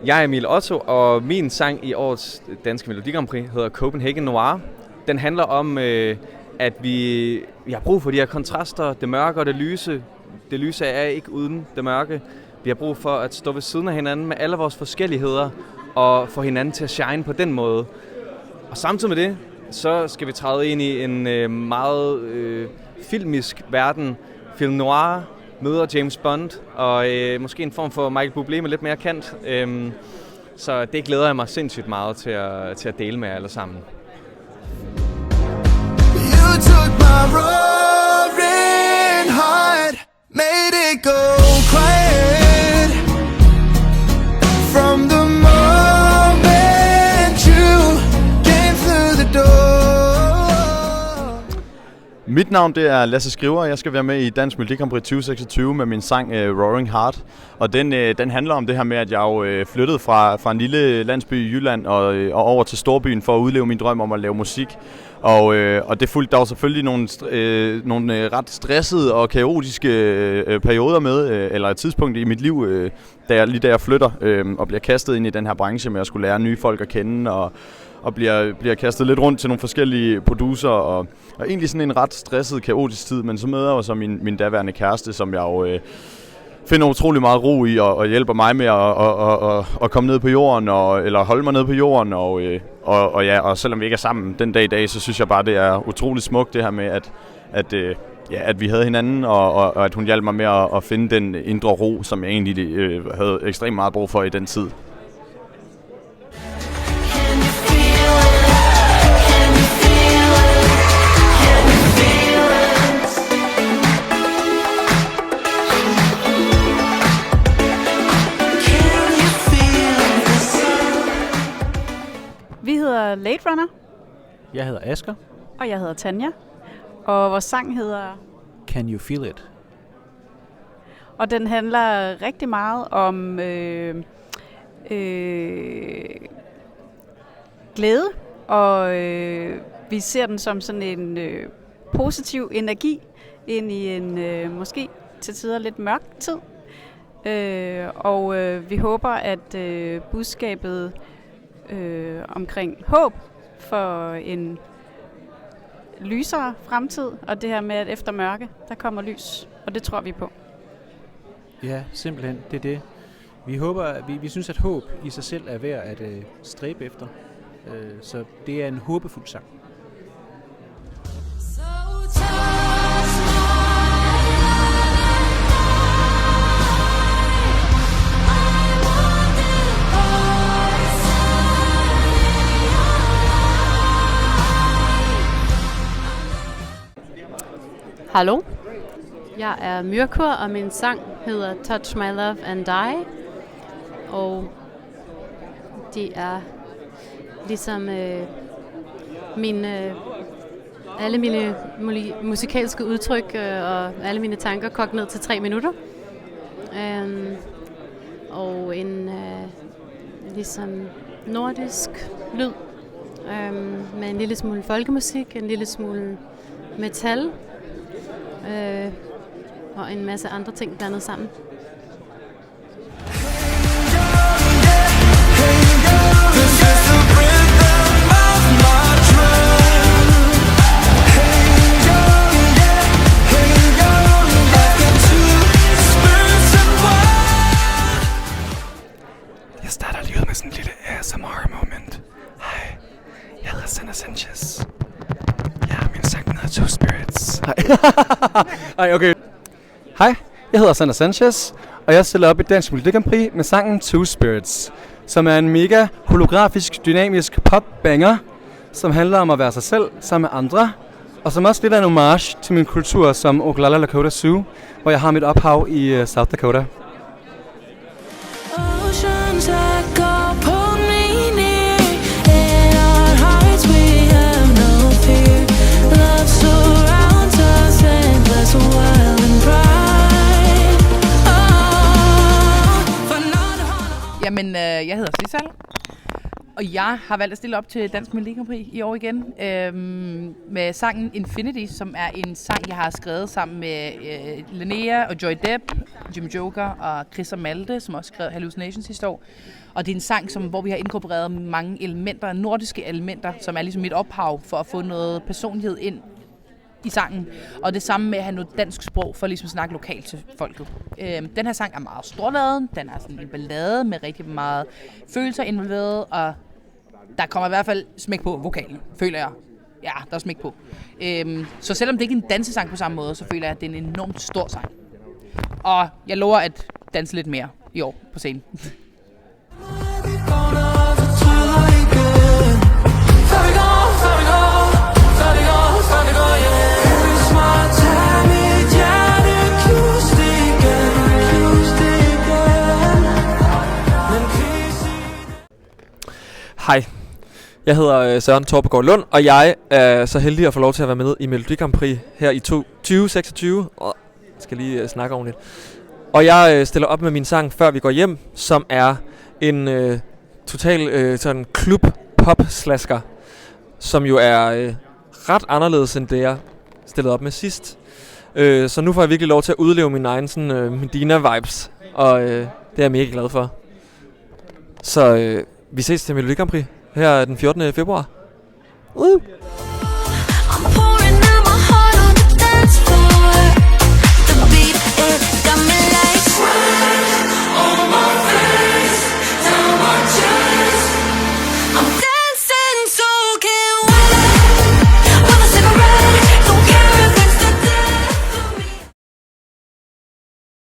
Jeg er Emil Otto, og min sang i årets Danske Melodi Grand Prix hedder Copenhagen Noir. Den handler om, at vi har brug for de her kontraster, det mørke og det lyse. Det lyse er ikke uden det mørke. Vi har brug for at stå ved siden af hinanden med alle vores forskelligheder og få hinanden til at shine på den måde. Og samtidig med det, så skal vi træde ind i en meget filmisk verden. Film noir møder James Bond, og måske en form for Michael Bublé med lidt mere kant. Så det glæder jeg mig sindssygt meget til at dele med jer alle sammen. You took my roaring heart, made it go quiet. From the moment you came through the door. Mit navn det er Lasse Skriver, og jeg skal være med i Dansk Melodi Grand Prix 2026 med min sang Roaring Heart. Og den handler om det her med, at jeg jo flyttede fra en lille landsby i Jylland og over til storbyen for at udleve min drøm om at lave musik. Og det fulgte der jo selvfølgelig nogle ret stressede og kaotiske perioder med, eller et tidspunkt i mit liv, da jeg flytter og bliver kastet ind i den her branche med at skulle lære nye folk at kende og bliver kastet lidt rundt til nogle forskellige producer og egentlig sådan en ret stresset, kaotisk tid. Men så møder jeg jo så min daværende kæreste, som jeg jo finder utrolig meget ro i og hjælper mig med at komme ned på jorden eller holde mig ned på jorden og selvom vi ikke er sammen den dag i dag, så synes jeg bare det er utroligt smukt det her med at vi havde hinanden og at hun hjalp mig med at finde den indre ro, som jeg egentlig havde ekstremt meget brug for i den tid. Vi hedder Late Runner. Jeg hedder Asger. Og jeg hedder Tanja. Og vores sang hedder Can You Feel It? Og den handler rigtig meget om glæde. Og vi ser den som sådan en positiv energi ind i en måske til tider lidt mørk tid. Og vi håber, at budskabet omkring håb for en lysere fremtid, og det her med, at efter mørke, der kommer lys, og det tror vi på. Ja, simpelthen, det er det. Vi håber, vi synes, at håb i sig selv er værd at stræbe efter, så det er en håbefuld sang. Hallo, jeg er Myrkur, og min sang hedder Touch My Love and Die. Og det er ligesom alle mine musikalske udtryk og alle mine tanker kogt ned til 3 minutter. Og en ligesom nordisk lyd med en lille smule folkemusik, en lille smule metal. Og en masse andre ting blandet sammen. Jeg starter lige ud med sådan en lille ASMR-moment. Hej, jeg hedder Sander Sanchez. Ja, min sang hedder Two Spirits. Hej, okay. Hej, jeg hedder Sander Sanchez, og jeg stiller op i Dansk Melodi Grand Prix med sangen Two Spirits, som er en mega holografisk, dynamisk pop-banger, som handler om at være sig selv sammen med andre, og som også lidt er en homage til min kultur som Oglala Lakota Sioux, hvor jeg har mit ophav i South Dakota. Oceans that go pull me near. In our hearts we have no fear. Love surrounds us endless, wild and bright. Jamen, jeg hedder Sissal, og jeg har valgt at stille op til Dansk Melodi Grand Prix i år igen med sangen Infinity, som er en sang, jeg har skrevet sammen med Linnea og Joy Depp Jim Joker og Chris og Malte, som også skrev Hallucinations sidste år. Og det er en sang, hvor vi har inkorporeret mange elementer, nordiske elementer, som er ligesom et ophav for at få noget personlighed ind i sangen. Og det samme med at have noget dansk sprog for ligesom at snakke lokalt til folket. Den her sang er meget storladen, den er sådan en ballade med rigtig meget følelser involveret, og der kommer i hvert fald smæk på vokalen, føler jeg. Ja, der er smæk på. Så selvom det ikke er en dansesang på samme måde, så føler jeg, at det er en enormt stor sang. Og jeg lover at danse lidt mere i år på scenen. Hej, jeg hedder Søren Torpegaard Lund, og jeg er så heldig at få lov til at være med i Melodi Grand Prix her i 2026. Jeg skal lige snakke ordentligt. Og jeg stiller op med min sang Før vi går hjem, som er en total sådan klub-pop-slasker, som jo er ret anderledes end det, jeg stillede op med sidst. Så nu får jeg virkelig lov til at udleve min egen sådan, Medina-vibes, og det er jeg mega glad for. Så vi ses til Melodi Grand Prix her den 14. februar. I'm pouring out my heart on the dance floor.